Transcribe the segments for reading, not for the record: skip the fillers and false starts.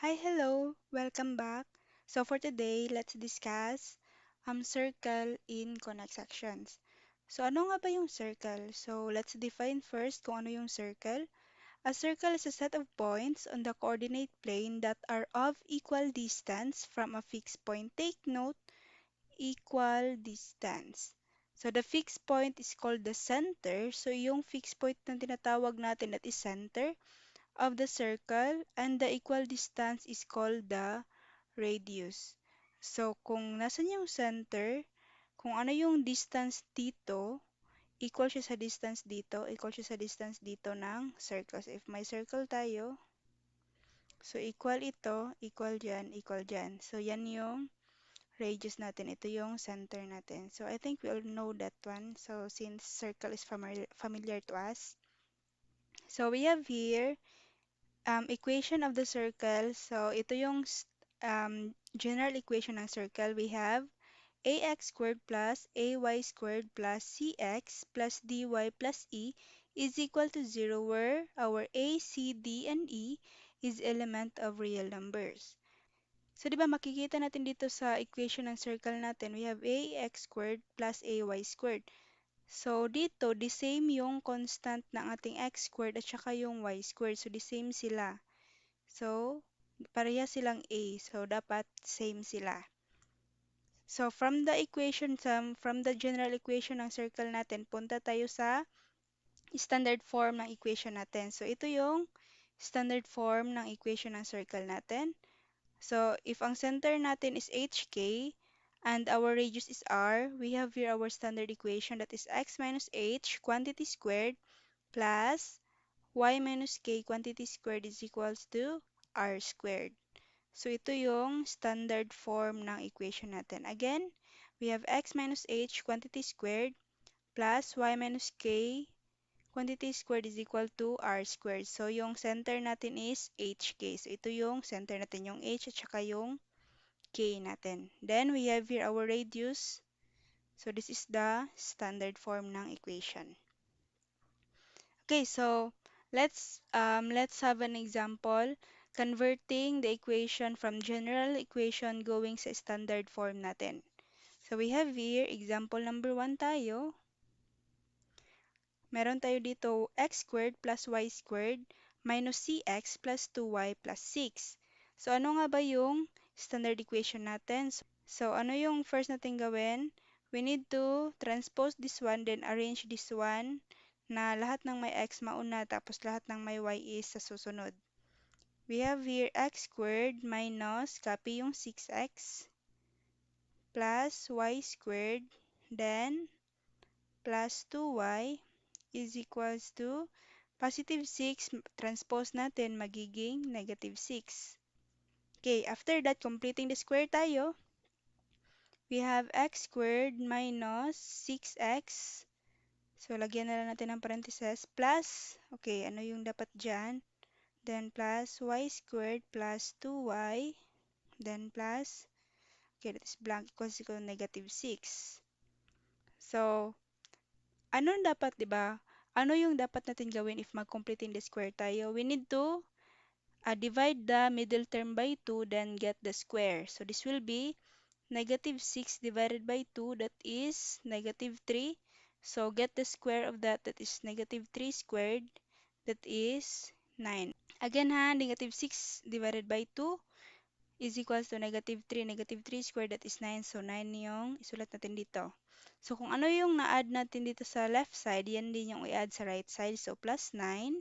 Hi, hello, welcome back. So for today, let's discuss circle in connect sections. So ano nga ba yung circle? So let's define first kung ano yung circle. A circle is a set of points on the coordinate plane that are of equal distance from a fixed point. Take note, equal distance. So the fixed point is called the center. So yung fixed point na tinatawag natin that is center of the circle and the equal distance is called the radius. So, kung nasan yung center, kung ano yung distance dito, equal siya sa distance dito, equal siya sa distance dito ng circle. So, if may circle tayo, so equal ito, equal dyan, equal dyan. So, yan yung radius natin. Ito yung center natin. So, I think we all know that one. So, since circle is familiar to us. So, we have here equation of the circle. So, ito yung general equation ng circle. We have ax squared plus ay squared plus cx plus dy plus e is equal to 0 where our a, c, d, and e is element of real numbers. So, di ba makikita natin dito sa equation ng circle natin, we have ax squared plus ay squared. So, dito, the same yung constant ng ating x squared at saka yung y squared. So, the same sila. So, pareha silang A. So, dapat same sila. So, from the equation from the general equation ng circle natin, punta tayo sa standard form ng equation natin. So, ito yung standard form ng equation ng circle natin. So, if ang center natin is HK and our radius is R, we have here our standard equation that is x minus h quantity squared plus y minus k quantity squared is equals to r squared. So, ito yung standard form ng equation natin. Again, we have x minus h quantity squared plus y minus k quantity squared is equal to r squared. So, yung center natin is hk. So, ito yung center natin, yung h at saka yung k natin. Then, we have here our radius. So, this is the standard form ng equation. Okay, so let's have an example converting the equation from general equation going sa standard form natin. So we have here example number 1 tayo. Meron tayo dito x squared plus y squared minus cx plus 2y plus 6. So ano nga ba yung standard equation natin? So ano yung first natin gawin? We need to transpose this one then arrange this one na lahat ng may x mauna tapos lahat ng may y is sa susunod. We have here x squared minus copy yung 6x plus y squared then plus 2y is equals to positive 6 transpose natin magiging negative 6. Okay, after that completing the square tayo, we have x squared minus 6x. So, lagyan na lang natin ng parentheses plus, okay, ano yung dapat dyan? Then plus y squared plus 2y. Then plus, okay, that is blank equals equal to negative 6. So, ano dapat, di ba? Ano yung dapat natin gawin if mag-complete in the square tayo? We need to divide the middle term by 2, then get the square. So, this will be negative 6 divided by 2, that is negative 3. So, get the square of that, that is negative 3 squared, that is 9. Again ha, negative 6 divided by 2 is equals to negative 3 squared, that is 9. So, 9 yung isulat natin dito. So, kung ano yung na-add natin dito sa left side, yan din yung i-add sa right side. So, plus 9.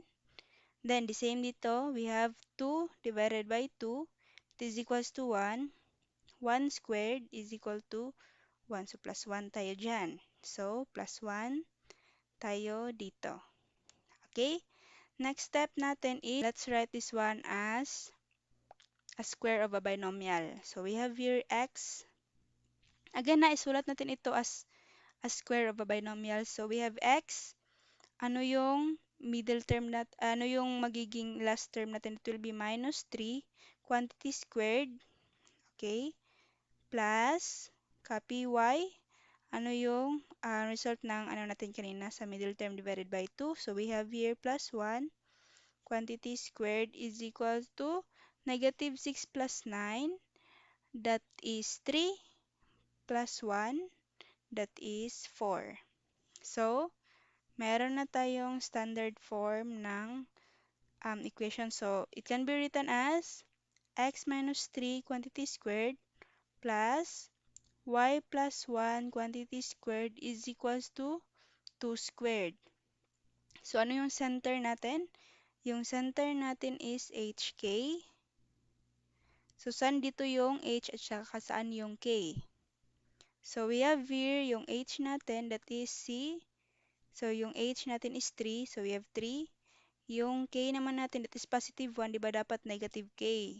Then, the same dito, we have 2 divided by 2, it is equals to 1. 1 squared is equal to 1. So, plus 1 tayo dyan. So, plus 1 tayo dito. Okay? Next step natin is, let's write this one as a square of a binomial. So, we have here x. Again, naisulat natin ito as a square of a binomial. So, we have x. Ano yung middle term ano yung magiging last term natin? It will be minus 3 quantity squared. Okay? Plus, copy y. Ano yung result ng ano natin kanina sa middle term divided by 2. So, we have here plus 1 quantity squared is equal to Negative 6 plus 9, that is 3 plus 1, that is 4. So, meron na tayong standard form ng equation. So, it can be written as x minus 3 quantity squared plus y plus 1 quantity squared is equals to 2 squared. So, ano yung center natin? Yung center natin is HK. So, saan dito yung H at saka saan yung K? So, we have here yung H natin, that is C. So, yung H natin is 3. So, we have 3. Yung K naman natin, that is positive 1. Di ba dapat negative K?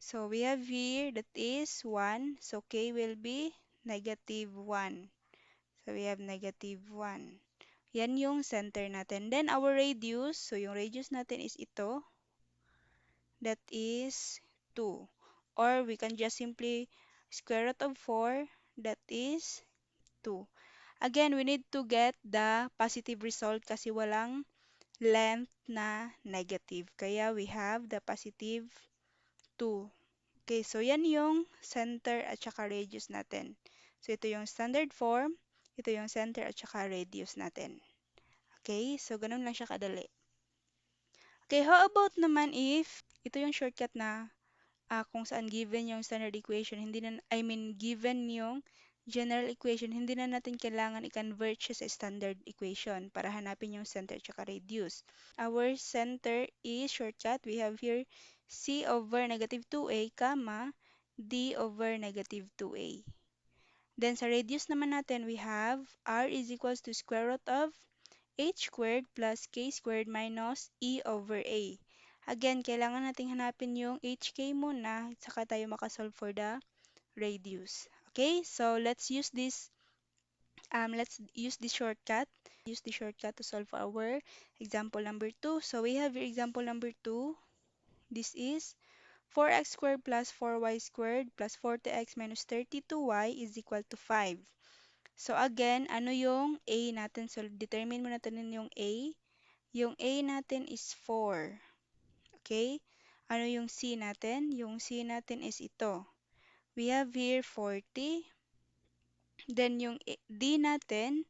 So, we have here, that is 1. So, K will be negative 1. So, we have negative 1. Yan yung center natin. Then, our radius. So, yung radius natin is ito. That is 2. Or, we can just simply square root of 4. That is 2. Again, we need to get the positive result kasi walang length na negative. Kaya we have the positive 2. Okay, so yan yung center at saka radius natin. So ito yung standard form, ito yung center at saka radius natin. Okay, so ganun lang siya kadali. Okay, how about naman if ito yung shortcut na kung saan given yung standard equation, hindi na, I mean, given yung general equation, hindi na natin kailangan i-convert siya sa standard equation para hanapin yung center at saka radius. Our center is shortcut. We have here c over negative 2a, comma, d over negative 2a. Then sa radius naman natin, we have r is equals to square root of h squared plus k squared minus e over a. Again, kailangan nating hanapin yung hk muna, saka tayo makasolve for the radius. Okay, so let's use this shortcut. Use the shortcut to solve our example number 2. So we have your example number 2. This is 4x squared plus 4y squared plus 40x minus 32y is equal to 5. So again, ano yung a natin? So determine muna natin yung a. Yung a natin is 4. Okay? Ano yung c natin? Yung c natin is ito. We have here 40. Then yung d natin,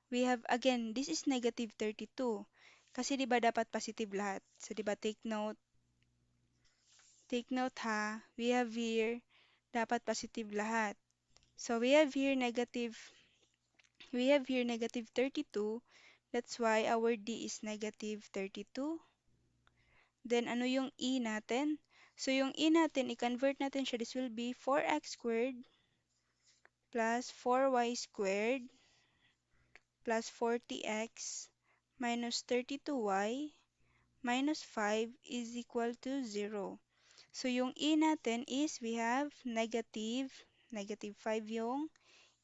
we have again, this is negative 32. Kasi 'di ba dapat positive lahat? So 'di ba take note ha. We have here dapat positive lahat. So we have here negative 32. That's why our d is negative 32. Then ano yung e natin? So yung e natin, i-convert natin siya. This will be 4x squared plus 4y squared plus 40x minus 32y minus 5 is equal to 0. So yung e natin is we have negative 5 yung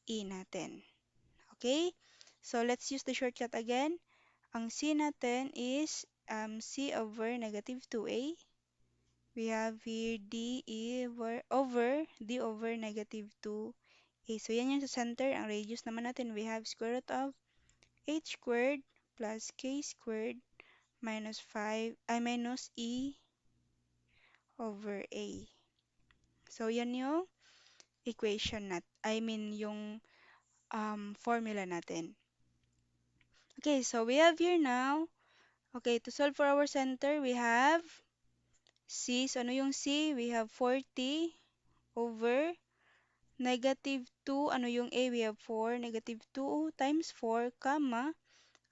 e natin. Okay? So let's use the shortcut again. Ang c natin is c over negative 2a. We have here d over negative 2a. So yan yung sa center. Ang radius naman natin, we have square root of h squared plus k squared minus 5, minus e over a. So yan yung equation yung formula natin. Okay, so we have here now, okay, to solve for our center, we have c. So ano yung c? We have 40 over negative 2. Ano yung a? We have 4. Negative 2 times 4, comma.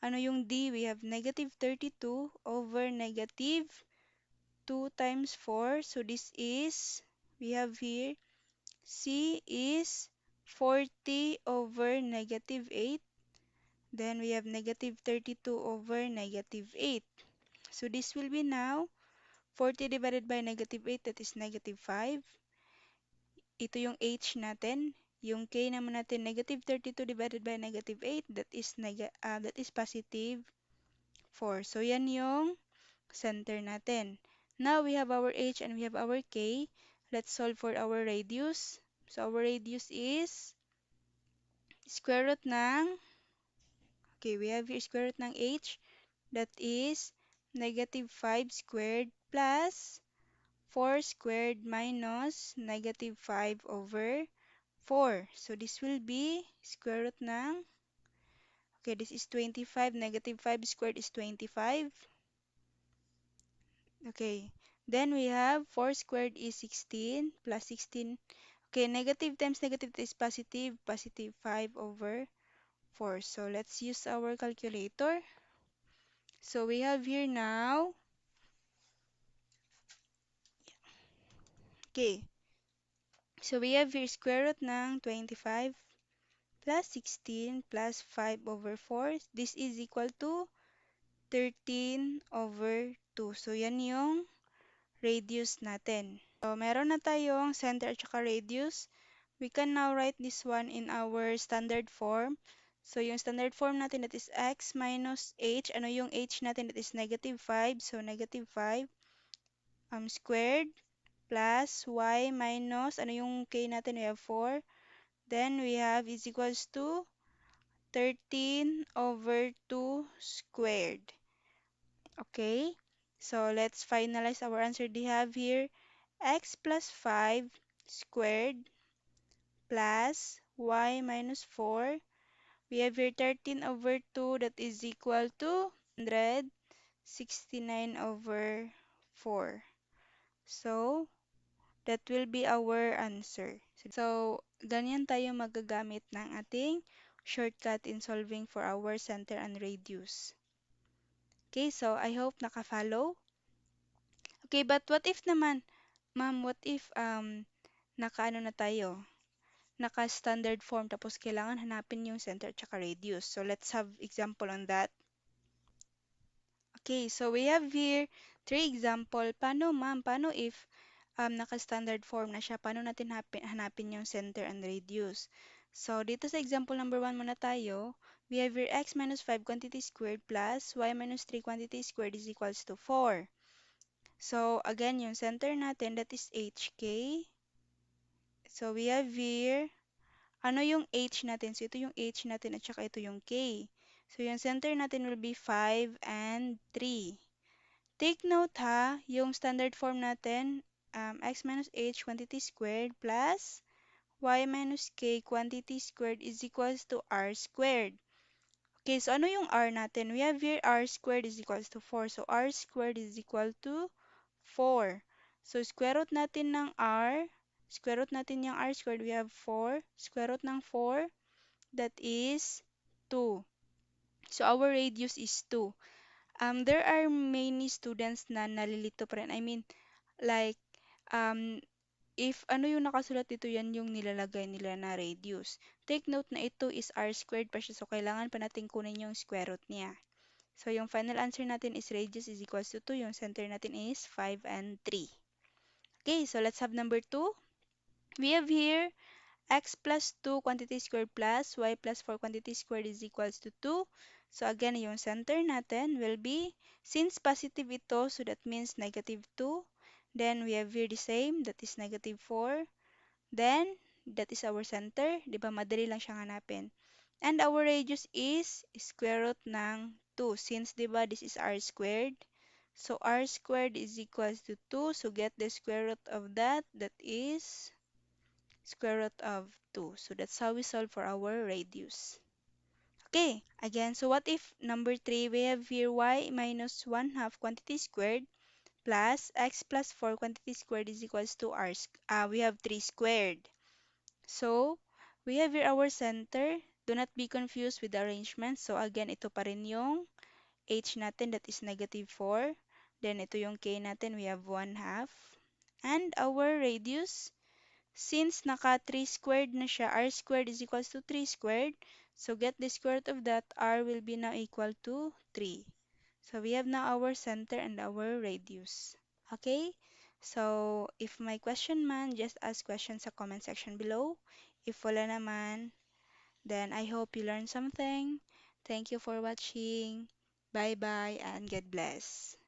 Ano yung d? We have negative 32 over negative 2 times 4. So this is, we have here, c is 40 over negative 8. Then we have negative 32 over negative 8. So this will be now 40 divided by negative 8, that is negative 5. Ito yung h natin. Yung k naman natin, negative 32 divided by negative 8, that is positive 4. So yan yung center natin. Now we have our h and we have our k. Let's solve for our radius. So our radius is square root ng, okay, we have here square root ng h, that is negative 5 squared plus 4 squared minus negative 5 over 4. So this will be square root ng, okay, this is 25. Negative 5 squared is 25. Okay, then we have 4 squared is 16 plus 16. Okay, negative times negative is positive, positive 5 over 4. So let's use our calculator. So we have here now, okay, so we have here square root ng 25 plus 16 plus 5 over 4. This is equal to 13 over 2. So yan yung radius natin. So meron na tayong center at saka radius. We can now write this one in our standard form. So yung standard form natin that is x minus h. Ano yung h natin that is negative 5. So negative 5 squared plus y minus, ano yung k natin? We have 4. Then we have is equals to 13 over 2 squared. Okay, so let's finalize our answer. They have here x plus 5 squared plus y minus 4. We have here 13 over 2 that is equal to 169 over 4. So, that will be our answer. So, ganyan tayo magagamit ng ating shortcut in solving for our center and radius. Okay, so I hope naka-follow. Okay, but what if naman, ma'am, what if naka-ano na tayo? Naka-standard form tapos kailangan hanapin yung center at saka radius. So, let's have example on that. Okay, so we have here three example. Paano, ma'am? Paano if naka-standard form na siya? Paano natin hanapin yung center and radius? So, dito sa example number 1 muna tayo. We have here x minus 5 quantity squared plus y minus 3 quantity squared is equals to 4. So, again, yung center natin, that is HK. So, we have here, ano yung H natin? So, ito yung H natin at saka ito yung K. So, yung center natin will be 5 and 3. Take note ha, yung standard form natin, x minus h quantity squared plus y minus k quantity squared is equals to r squared. Okay, so ano yung r natin? We have here r squared is equals to 4. So, r squared is equal to 4. So, square root natin ng r, square root natin yung r squared, we have 4. Square root ng 4, that is 2. So, our radius is 2. There are many students na nalilito pa rin. I mean, like, um, if ano yung nakasulat dito, yan yung nilalagay nila na radius. Take note na ito is r squared pa siya, so kailangan pa natin kunin yung square root niya. So, yung final answer natin is radius is equals to 2. Yung center natin is 5 and 3. Okay, so let's have number 2. We have here x plus 2 quantity squared plus y plus 4 quantity squared is equals to 2. So again, yung center natin will be, since positive ito, so that means negative 2. Then we have here the same, that is negative 4. Then, that is our center. Di ba, madali lang siyang hanapin. And our radius is square root ng 2. Since, di ba, this is r squared. So, r squared is equals to 2. So, get the square root of that. That is square root of 2. So that's how we solve for our radius. Okay, again, so what if number 3, we have here y minus 1 half quantity squared plus x plus 4 quantity squared is equals to r, we have 3 squared. So, we have here our center. Do not be confused with the arrangement. So again, ito pa rin yung h natin, that is negative 4. Then ito yung k natin, we have 1 half. And our radius, since naka 3 squared na siya, r squared is equals to 3 squared. So get the square root of that, r will be now equal to 3. So we have now our center and our radius. Okay? So if may question man, just ask questions sa comment section below. If wala naman, then I hope you learned something. Thank you for watching. Bye-bye and God bless.